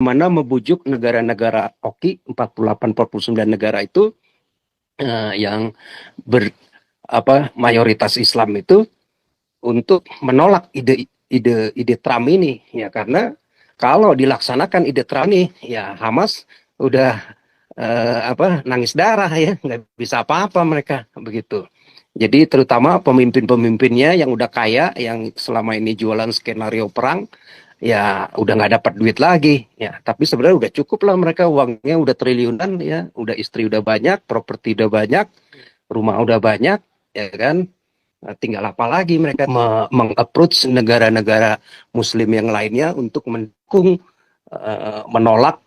bagaimana membujuk negara-negara OKI 48-49 negara itu yang mayoritas Islam itu untuk menolak ide Trump ini, ya, karena kalau dilaksanakan ide Trump ini, ya Hamas udah nangis darah, ya, nggak bisa apa-apa mereka begitu. Jadi terutama pemimpin-pemimpinnya yang udah kaya, yang selama ini jualan skenario perang, ya udah nggak dapat duit lagi, ya. Tapi sebenarnya udah cukup lah, mereka uangnya udah triliunan, ya, udah istri udah banyak, properti udah banyak, rumah udah banyak, ya kan. Nah, tinggal apa lagi mereka meng-approach negara-negara Muslim yang lainnya untuk mendukung, menolak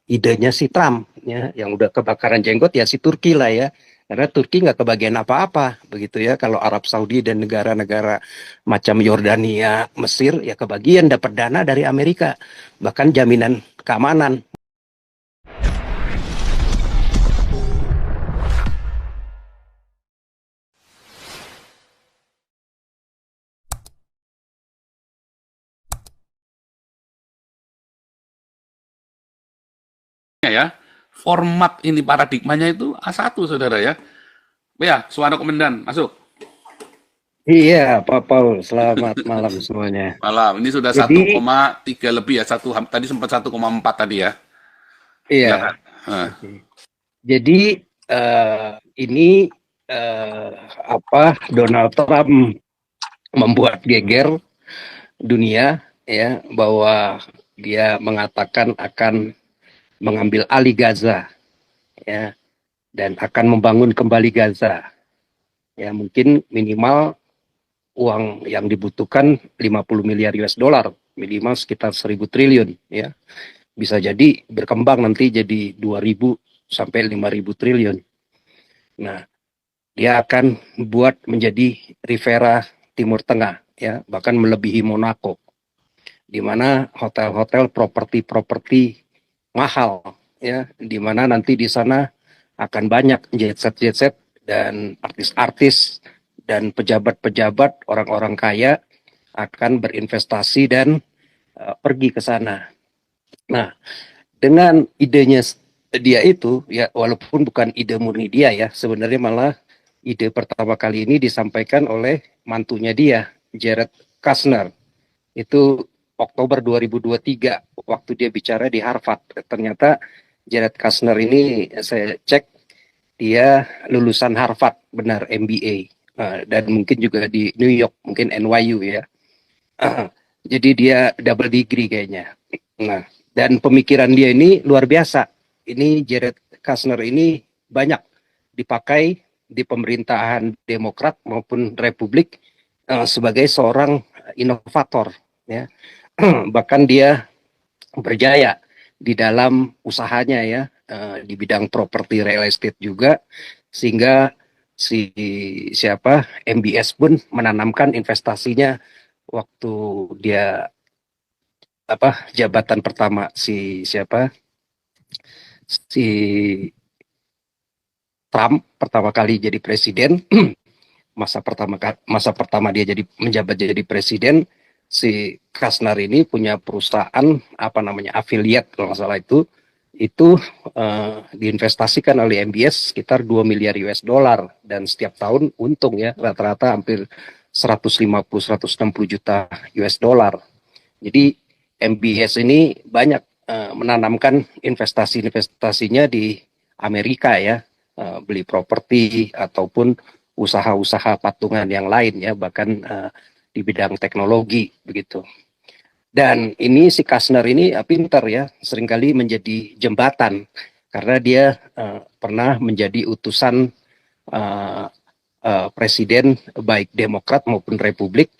idenya si Trump, ya, yang udah kebakaran jenggot, ya si Turki lah, ya, karena Turki nggak kebagian apa-apa begitu, ya. Kalau Arab Saudi dan negara-negara macam Yordania, Mesir, ya kebagian dapat dana dari Amerika, bahkan jaminan keamanan. Ya, format ini paradigmanya itu A1, saudara ya. Ya, suara komandan, masuk. Iya, Pak Paul, selamat malam semuanya. Malam, ini sudah Jadi, 1,3 lebih ya, tadi sempat 1,4 tadi ya. Silakan. iya, Nah, oke. Jadi ini Donald Trump membuat geger dunia, ya, bahwa dia mengatakan akan mengambil alih Gaza, ya, dan akan membangun kembali Gaza. Ya, mungkin minimal uang yang dibutuhkan 50 miliar US dollar, minimal sekitar 1.000 triliun, ya. Bisa jadi berkembang nanti jadi 2.000 sampai 5.000 triliun. Nah, dia akan buat menjadi Riviera Timur Tengah, ya, bahkan melebihi Monaco, di mana hotel-hotel, properti-properti mahal, ya, di mana nanti di sana akan banyak jet set dan artis-artis dan pejabat-pejabat, orang-orang kaya akan berinvestasi dan pergi ke sana. Nah, dengan idenya dia itu, ya, walaupun bukan ide murni dia, ya, sebenarnya malah ide pertama kali ini disampaikan oleh mantunya dia, Jared Kushner. Itu Oktober 2023 waktu dia bicara di Harvard. Ternyata Jared Kushner ini, saya cek, dia lulusan Harvard, benar, MBA, dan mungkin juga di New York, mungkin NYU, ya. Jadi dia double degree kayaknya. Nah, dan pemikiran dia ini luar biasa. Ini Jared Kushner ini banyak dipakai di pemerintahan Demokrat maupun Republik sebagai seorang inovator, ya. Bahkan dia berjaya di dalam usahanya, ya, di bidang properti real estate juga, sehingga si MBS pun menanamkan investasinya waktu dia jabatan pertama si Trump pertama kali jadi presiden. masa pertama dia menjabat jadi presiden, si Kushner ini punya perusahaan afiliat kalau nggak salah, itu diinvestasikan oleh MBS sekitar 2 miliar US dollar, dan setiap tahun untung, ya, rata-rata hampir 150-160 juta US dollar. Jadi MBS ini banyak menanamkan investasinya di Amerika, ya, beli properti ataupun usaha-usaha patungan yang lain, ya, bahkan di bidang teknologi begitu. Dan ini si Kushner ini pintar, ya, seringkali menjadi jembatan karena dia pernah menjadi utusan presiden baik Demokrat maupun Republik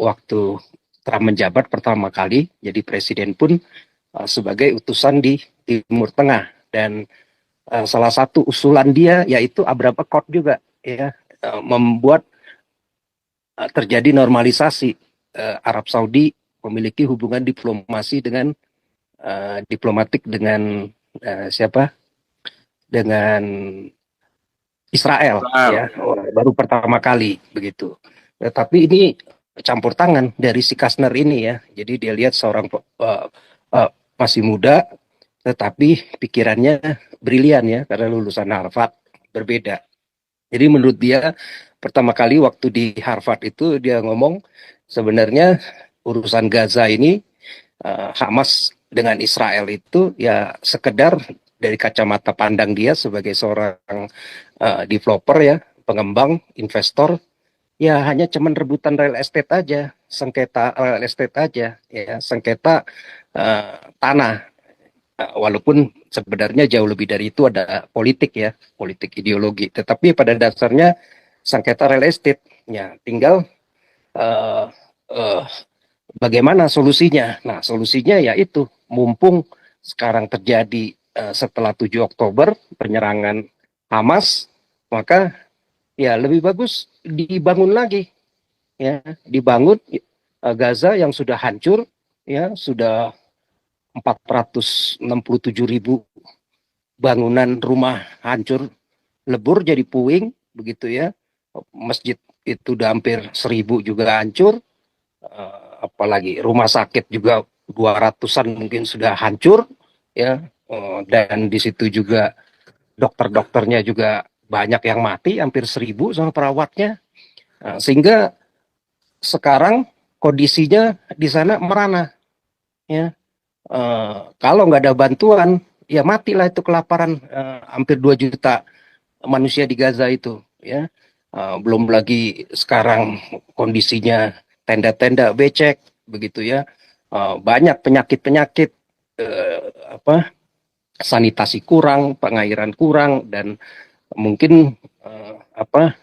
waktu Trump menjabat pertama kali jadi presiden pun sebagai utusan di Timur Tengah. Dan salah satu usulan dia yaitu Abraham Accord juga, ya, membuat terjadi normalisasi. Arab Saudi memiliki hubungan diplomatik dengan dengan Israel, ya, baru pertama kali begitu. Tetapi ini campur tangan dari si Kushner ini, ya. Jadi dia lihat seorang masih muda, tetapi pikirannya brilian ya, karena lulusan Harvard. Berbeda. Jadi menurut dia, pertama kali waktu di Harvard itu dia ngomong, sebenarnya urusan Gaza ini, Hamas dengan Israel itu ya sekedar dari kacamata pandang dia sebagai seorang developer ya, pengembang, investor, ya hanya cuman rebutan real estate aja, sengketa real estate aja, ya sengketa tanah. Walaupun sebenarnya jauh lebih dari itu, ada politik ya, politik ideologi. Tetapi pada dasarnya sengketa real estate, ya tinggal uh, uh, bagaimana solusinya. Nah, solusinya yaitu mumpung sekarang terjadi setelah 7 Oktober penyerangan Hamas, maka ya lebih bagus dibangun lagi, ya dibangun Gaza yang sudah hancur, ya sudah 467.000 bangunan rumah hancur lebur jadi puing begitu ya. Masjid itu udah hampir 1.000 juga hancur. Apalagi rumah sakit juga 200-an mungkin sudah hancur ya. Dan di situ juga dokter-dokternya juga banyak yang mati, hampir 1.000 sama perawatnya. Sehingga sekarang kondisinya di sana merana ya. Kalau nggak ada bantuan ya matilah itu kelaparan, hampir 2 juta manusia di Gaza itu ya. Belum lagi sekarang kondisinya tenda-tenda becek begitu ya. Banyak penyakit-penyakit, apa sanitasi kurang, pengairan kurang, dan mungkin apa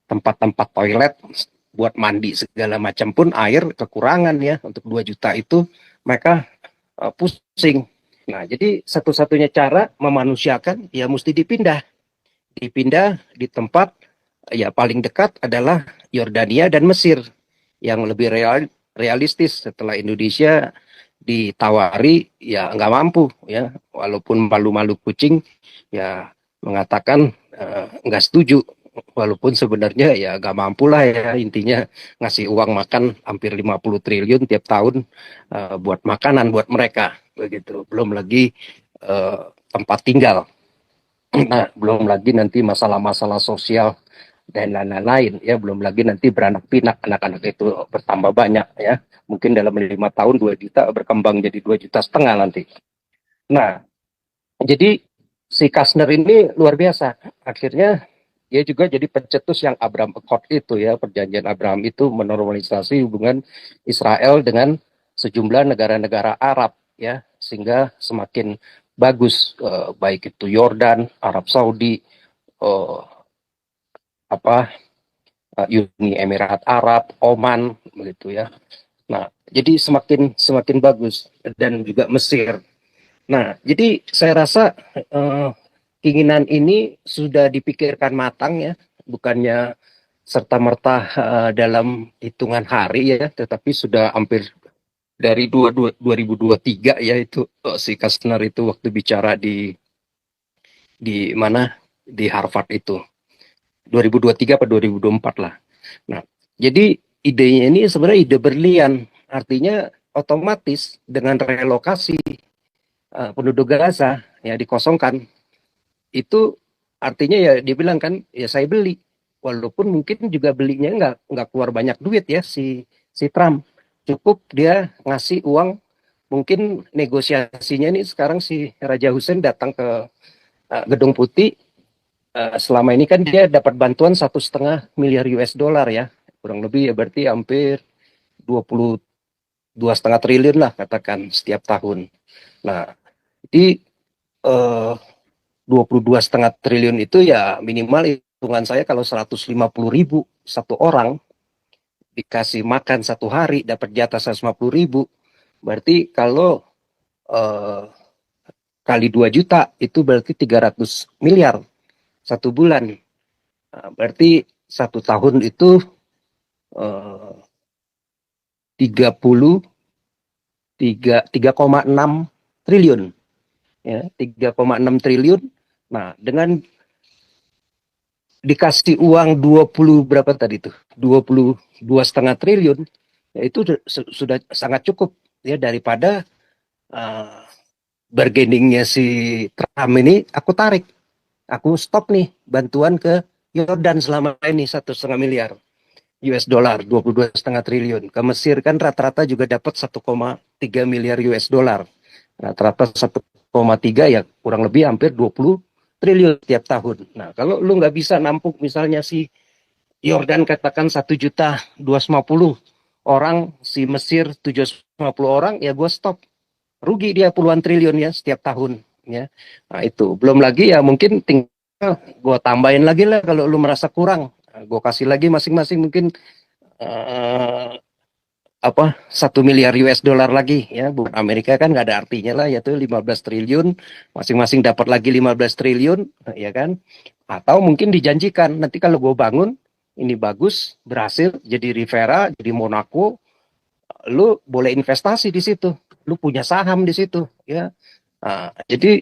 tempat-tempat toilet buat mandi segala macam pun air kekurangan ya. Untuk 2 juta itu mereka pusing. Nah, jadi satu-satunya cara memanusiakan ya mesti dipindah di tempat ya paling dekat adalah Yordania dan Mesir yang lebih realistis. Setelah Indonesia ditawari ya nggak mampu ya, walaupun malu-malu kucing ya mengatakan nggak setuju, walaupun sebenarnya ya nggak mampu lah ya, intinya ngasih uang makan hampir 50 triliun tiap tahun buat makanan buat mereka begitu, belum lagi tempat tinggal. Nah, belum lagi nanti masalah-masalah sosial dan lain-lain ya, belum lagi nanti beranak pinak, anak-anak itu bertambah banyak ya, mungkin dalam 5 tahun 2 juta berkembang jadi 2,5 juta nanti. Nah, jadi si Kastner ini luar biasa, akhirnya dia juga jadi pencetus yang Abraham Accord itu ya, perjanjian Abraham itu menormalisasi hubungan Israel dengan sejumlah negara-negara Arab ya, sehingga semakin bagus, baik itu Yordan, Arab Saudi, eh, apa Uni Emirat Arab, Oman begitu ya. Nah, jadi semakin semakin bagus, dan juga Mesir. Nah, jadi saya rasa keinginan ini sudah dipikirkan matang ya, bukannya serta merta dalam hitungan hari ya, tetapi sudah hampir dari 2023 ya, itu si Kastner itu waktu bicara di mana, di Harvard itu 2023 atau 2024 lah. Nah, jadi idenya ini sebenarnya ide berlian, artinya otomatis dengan relokasi penduduk Gaza ya dikosongkan, itu artinya ya dia bilang kan ya saya beli, walaupun mungkin juga belinya nggak keluar banyak duit ya si Trump, cukup dia ngasih uang. Mungkin negosiasinya nih sekarang si Raja Hussein datang ke Gedung Putih, selama ini kan dia dapat bantuan 1,5 miliar US dollar ya, kurang lebih ya, berarti hampir 22,5 triliun lah katakan setiap tahun. Nah, jadi 22,5 triliun itu ya minimal hitungan saya kalau 150.000 satu orang dikasih makan satu hari dapat jatah 150.000, berarti kalau eh, kali 2 juta itu berarti 300 miliar satu bulan. Nah, berarti satu tahun itu 3,6 triliun ya, 3,6 triliun. Nah, dengan dikasih uang 20 berapa tadi tuh, 22,5 triliun ya, itu sudah sangat cukup ya, daripada bargainingnya si Trump ini aku tarik, aku stop nih bantuan ke Yordan selama ini 1,5 miliar US dollar, 22,5 triliun. Ke Mesir kan rata-rata juga dapat 1,3 miliar US dollar. Rata-rata 1,3 ya kurang lebih hampir 20 triliun tiap tahun. Nah, kalau lu nggak bisa nampung misalnya si Yordan katakan 1,250 orang, si Mesir 750 orang, ya gue stop. Rugi dia puluhan triliun ya setiap tahun. Ya. Nah itu. Belum lagi ya mungkin tinggal gue tambahin lagi lah kalau lu merasa kurang. Nah, gue kasih lagi masing-masing mungkin uh, apa 1 miliar US dollar lagi ya. Buat Amerika kan nggak ada artinya lah, yaitu 15 triliun, masing-masing dapat lagi 15 triliun ya kan. Atau mungkin dijanjikan nanti kalau gue bangun ini bagus, berhasil jadi Rivera, jadi Monaco, lu boleh investasi di situ, lu punya saham di situ ya. Nah, jadi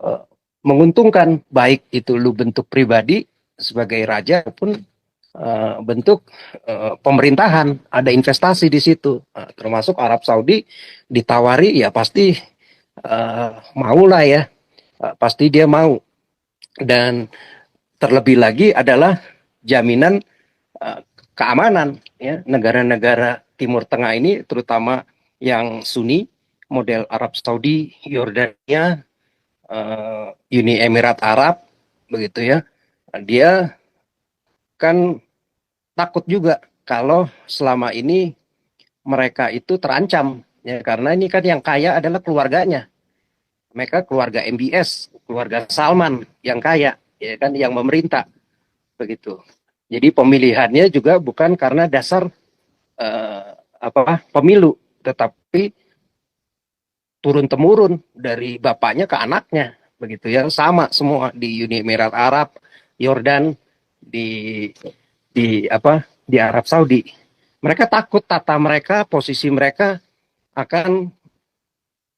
uh, menguntungkan, baik itu lu bentuk pribadi sebagai raja maupun bentuk pemerintahan, ada investasi di situ. Termasuk Arab Saudi ditawari ya pasti mau lah ya. Pasti dia mau. Dan terlebih lagi adalah jaminan uh, keamanan ya, negara-negara Timur Tengah ini terutama yang Sunni model Arab Saudi, Yordania, Uni Emirat Arab begitu ya. Dia kan takut juga kalau selama ini mereka itu terancam ya, karena ini kan yang kaya adalah keluarganya. Mereka keluarga MBS, keluarga Salman yang kaya ya kan, yang memerintah begitu. Jadi pemilihannya juga bukan karena dasar pemilu, tetapi turun temurun dari bapaknya ke anaknya begitu ya, sama semua di Uni Emirat Arab, Yordan, di di Arab Saudi. Mereka takut tata mereka, posisi mereka akan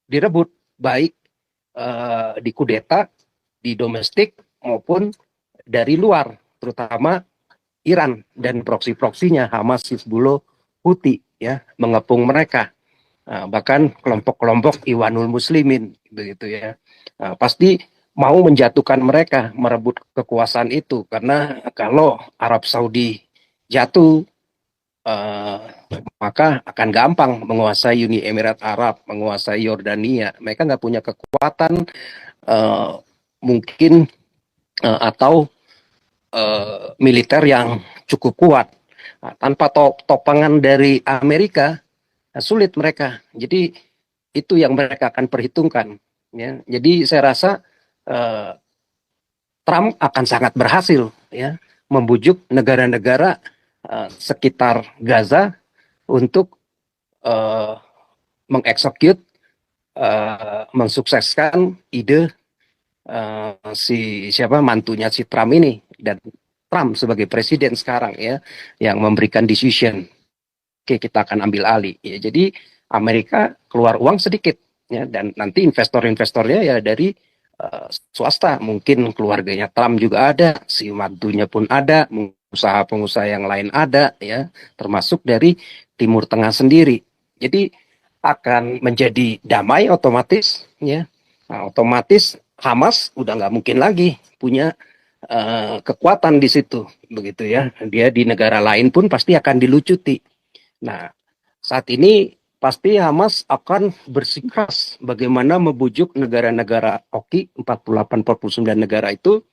direbut, baik di kudeta, di domestik maupun dari luar, terutama Iran dan proksi-proksinya Hamas, Hizbullah, Houthi ya, mengepung mereka. Bahkan kelompok-kelompok Iwanul Muslimin begitu ya. Pasti mau menjatuhkan mereka, merebut kekuasaan itu, karena kalau Arab Saudi jatuh maka akan gampang menguasai Uni Emirat Arab, menguasai Yordania. Mereka nggak punya kekuatan mungkin atau militer yang cukup kuat. Tanpa topangan dari Amerika, sulit mereka. Jadi itu yang mereka akan perhitungkan. Ya. Jadi saya rasa Trump akan sangat berhasil ya membujuk negara-negara sekitar Gaza untuk mengeksekut, mensukseskan ide si siapa mantunya si Trump ini, dan Trump sebagai presiden sekarang ya yang memberikan decision, oke kita akan ambil alih ya. Jadi Amerika keluar uang sedikit ya, dan nanti investor-investornya ya dari swasta, mungkin keluarganya Trump juga ada, si mantunya pun ada, pengusaha-pengusaha yang lain ada ya, termasuk dari Timur Tengah sendiri. Jadi akan menjadi damai otomatis ya. Nah, otomatis Hamas udah nggak mungkin lagi punya kekuatan di situ begitu ya. Dia di negara lain pun pasti akan dilucuti. Nah, saat ini pasti Hamas akan bersikeras bagaimana membujuk negara-negara OKI 48-49 negara itu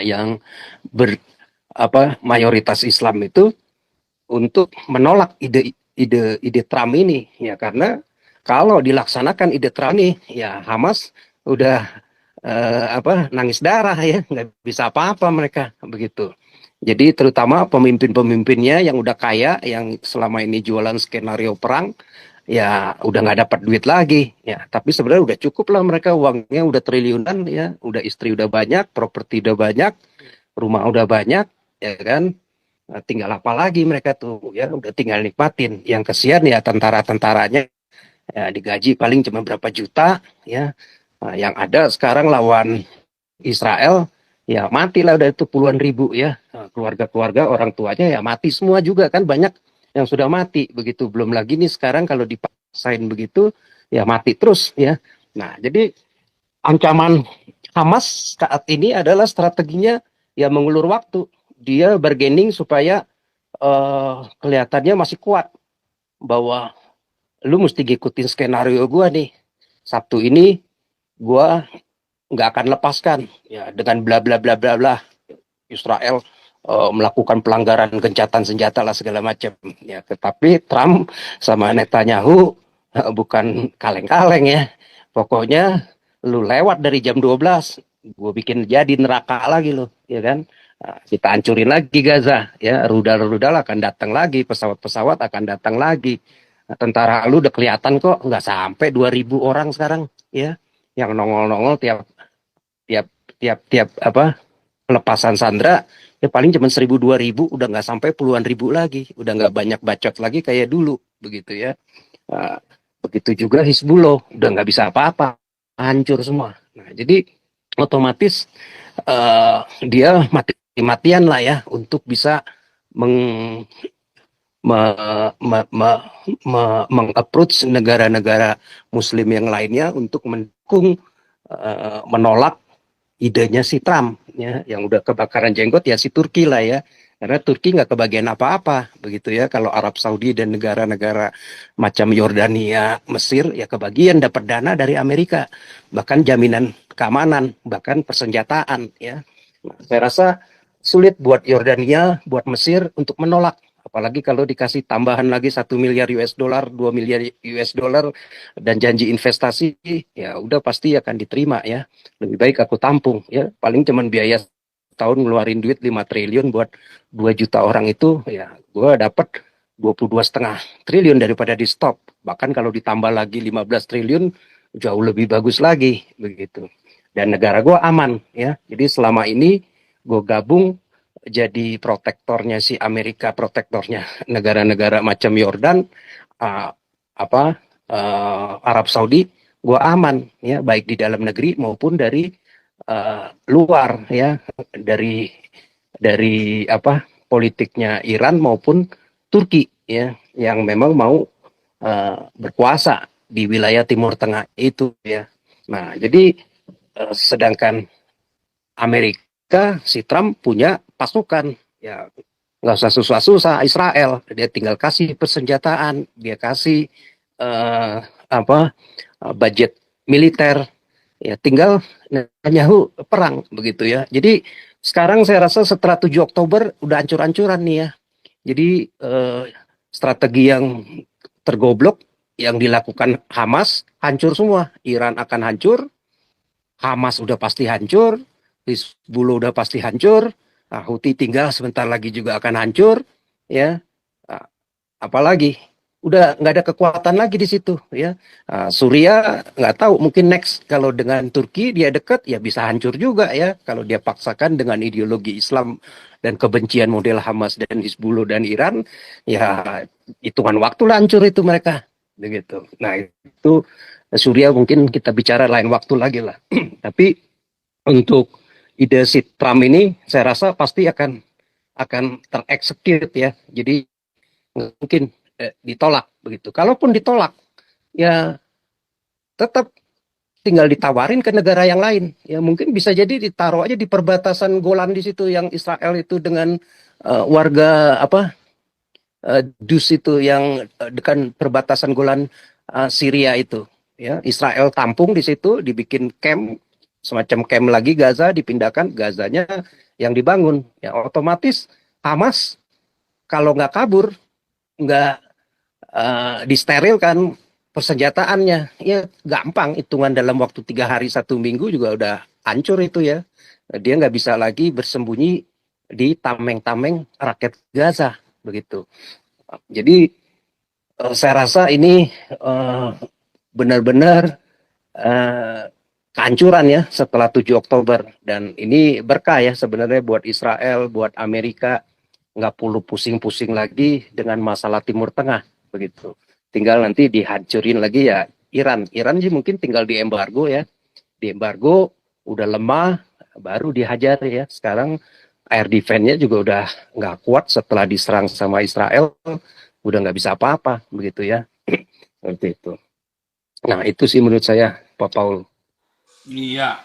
yang mayoritas Islam itu untuk menolak ide Trump ini ya, karena kalau dilaksanakan ide Trump ini ya Hamas udah nangis darah ya, nggak bisa apa-apa mereka begitu. Jadi terutama pemimpin-pemimpinnya yang udah kaya, yang selama ini jualan skenario perang, ya udah nggak dapat duit lagi ya. Tapi sebenarnya udah cukup lah, mereka uangnya udah triliunan ya, udah istri udah banyak, properti udah banyak, rumah udah banyak ya kan. Nah, tinggal apa lagi mereka tuh ya, udah tinggal nikmatin. Yang kesian ya tentara-tentaranya ya, digaji paling cuma berapa juta ya. Nah, yang ada sekarang lawan Israel ya matilah udah itu puluhan ribu ya. Nah, keluarga-keluarga orang tuanya ya mati semua juga kan, banyak yang sudah mati begitu. Belum lagi nih sekarang kalau dipaksain begitu ya mati terus ya. Nah, jadi ancaman Hamas saat ini adalah strateginya ya mengulur waktu. Dia bargaining supaya kelihatannya masih kuat bahwa lu mesti ngikutin skenario gua nih. Sabtu ini gua nggak akan lepaskan ya dengan bla bla bla bla bla. Israel melakukan pelanggaran gencatan senjata lah segala macam ya, tetapi Trump sama Netanyahu bukan kaleng-kaleng ya, pokoknya lu lewat dari jam 12 gue bikin jadi neraka lagi lo ya kan. Nah, kita hancurin lagi Gaza ya, rudal-rudal akan datang lagi, pesawat-pesawat akan datang lagi. Nah, tentara lu udah kelihatan kok nggak sampai 2.000 orang sekarang ya yang nongol-nongol tiap tiap tiap apa pelepasan sandera ya paling cuma 1.000 2.000, udah nggak sampai puluhan ribu lagi, udah nggak banyak bacot lagi kayak dulu begitu ya. Nah, begitu juga Hizbullah udah nggak bisa apa-apa, hancur semua. Nah jadi otomatis dia mati-matian lah ya untuk bisa meng me, me, me, mengapproach negara-negara Muslim yang lainnya untuk mendukung menolak idenya si Trump ya, yang udah kebakaran jenggot ya si Turki lah ya, karena Turki nggak kebagian apa-apa begitu ya. Kalau Arab Saudi dan negara-negara macam Yordania, Mesir ya kebagian dapat dana dari Amerika, bahkan jaminan keamanan, bahkan persenjataan ya. Nah, saya rasa sulit buat Yordania, buat Mesir untuk menolak, apalagi kalau dikasih tambahan lagi 1 miliar US dollar, 2 miliar US dollar dan janji investasi, ya udah pasti akan diterima ya. Lebih baik aku tampung ya, paling cuman biaya tahun ngeluarin duit 5 triliun buat 2 juta orang itu ya, gue dapat 22,5 triliun daripada di stop. Bahkan kalau ditambah lagi 15 triliun jauh lebih bagus lagi begitu. Dan negara gue aman ya. Jadi selama ini gue gabung jadi protektornya si Amerika, protektornya negara-negara macam Yordan, uh, Arab Saudi, gue aman ya, baik di dalam negeri maupun dari luar ya, dari politiknya Iran maupun Turki ya, yang memang mau berkuasa di wilayah Timur Tengah itu ya. Nah jadi sedangkan Amerika, si Trump punya pasukan ya, nggak usah susah-susah Israel, dia tinggal kasih persenjataan, dia kasih uh, budget militer ya, tinggal Netanyahu perang begitu ya. Jadi sekarang saya rasa setelah 7 Oktober udah ancur-ancuran nih ya. Jadi strategi yang tergoblok yang dilakukan Hamas hancur semua. Iran akan hancur, Hamas udah pasti hancur, Hizbullah udah pasti hancur, Houthi tinggal sebentar lagi juga akan hancur ya. Apalagi udah nggak ada kekuatan lagi di situ ya. Suria nggak tahu, mungkin next kalau dengan Turki dia dekat ya bisa hancur juga ya, kalau dia paksakan dengan ideologi Islam dan kebencian model Hamas dan Hizbullah dan Iran ya, hitungan waktu lah hancur itu mereka begitu. Nah itu Suria mungkin kita bicara lain waktu lagi lah. Tapi untuk ide si Trump ini saya rasa pasti akan tereksekut ya. Jadi mungkin ditolak begitu. Kalaupun ditolak, ya tetap tinggal ditawarin ke negara yang lain. Ya mungkin bisa jadi ditaruh aja di perbatasan Golan di situ yang Israel itu dengan warga Dus itu yang dekat perbatasan Golan Syria itu. Ya Israel tampung di situ, dibikin camp, semacam camp lagi Gaza, dipindahkan Gazanya yang dibangun. Ya otomatis Hamas kalau nggak kabur, nggak disterilkan persenjataannya ya, gampang, hitungan dalam waktu 3 hari 1 minggu juga udah hancur itu ya. Dia nggak bisa lagi bersembunyi di tameng-tameng rakyat Gaza begitu. Jadi saya rasa ini benar-benar kehancuran ya setelah 7 Oktober, dan ini berkah ya sebenarnya buat Israel, buat Amerika, nggak perlu pusing-pusing lagi dengan masalah Timur Tengah begitu. Tinggal nanti dihancurin lagi ya Iran. Iran sih mungkin tinggal diembargo ya. Diembargo udah lemah baru dihajar ya. Sekarang air defense-nya juga udah nggak kuat setelah diserang sama Israel. Udah nggak bisa apa-apa begitu ya. Seperti itu. Nah, itu sih menurut saya, Pak Paul. Iya,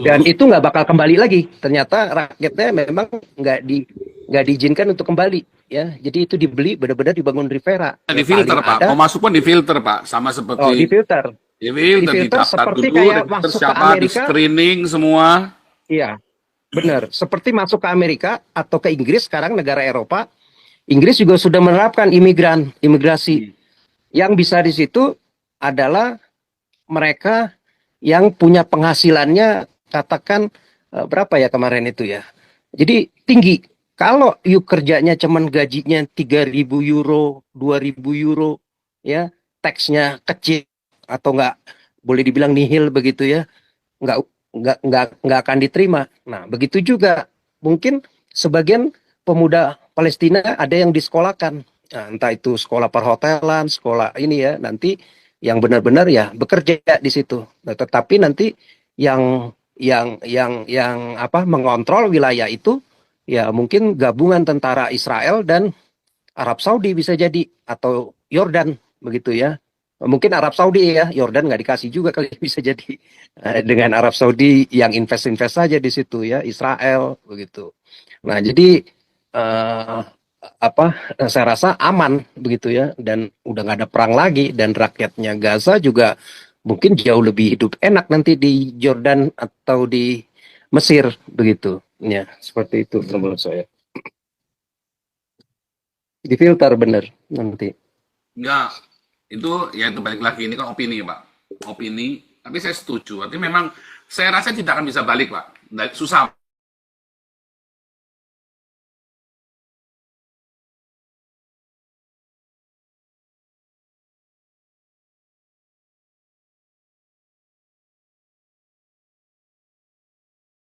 Dan betul. itu nggak bakal kembali lagi. Ternyata rakyatnya memang nggak diizinkan untuk kembali, ya. Jadi itu dibeli, benar-benar dibangun Rivera. Di Ya filter, paling Pak. Mau ada, masuk pun di filter, Pak. Sama oh, seperti difilter, di filter, difilter didaftar seperti dulu, kayak daftar masuk ke siapa, di Amerika. screening semua. Iya, benar. Seperti masuk ke Amerika atau ke Inggris sekarang negara Eropa. Inggris juga sudah menerapkan imigrasi. Hmm. Yang bisa di situ adalah mereka yang punya penghasilannya katakan berapa ya kemarin itu ya. Jadi tinggi. Kalau you kerjanya cuman gajinya 3.000 euro, 2.000 euro, ya teksnya kecil atau nggak boleh dibilang nihil begitu ya, nggak nggak akan diterima. Nah begitu juga mungkin sebagian pemuda Palestina ada yang disekolahkan. Nah, entah itu sekolah perhotelan, sekolah ini ya nanti yang benar-benar ya bekerja di situ. Nah, tetapi nanti yang apa mengontrol wilayah itu ya mungkin gabungan tentara Israel dan Arab Saudi bisa jadi atau Yordan begitu ya. Mungkin Arab Saudi ya, Yordan nggak dikasih juga kali bisa jadi. Dengan Arab Saudi yang invest-invest saja di situ ya, Israel begitu. Nah, jadi eh, apa saya rasa aman begitu ya dan udah nggak ada perang lagi dan rakyatnya Gaza juga mungkin jauh lebih hidup enak nanti di Jordan atau di Mesir begitu ya seperti itu menurut saya difilter bener nanti. Enggak, itu balik lagi, ini kan opini, Pak. Opini, tapi saya setuju. Artinya memang, saya rasa tidak akan bisa balik, Pak. Susah,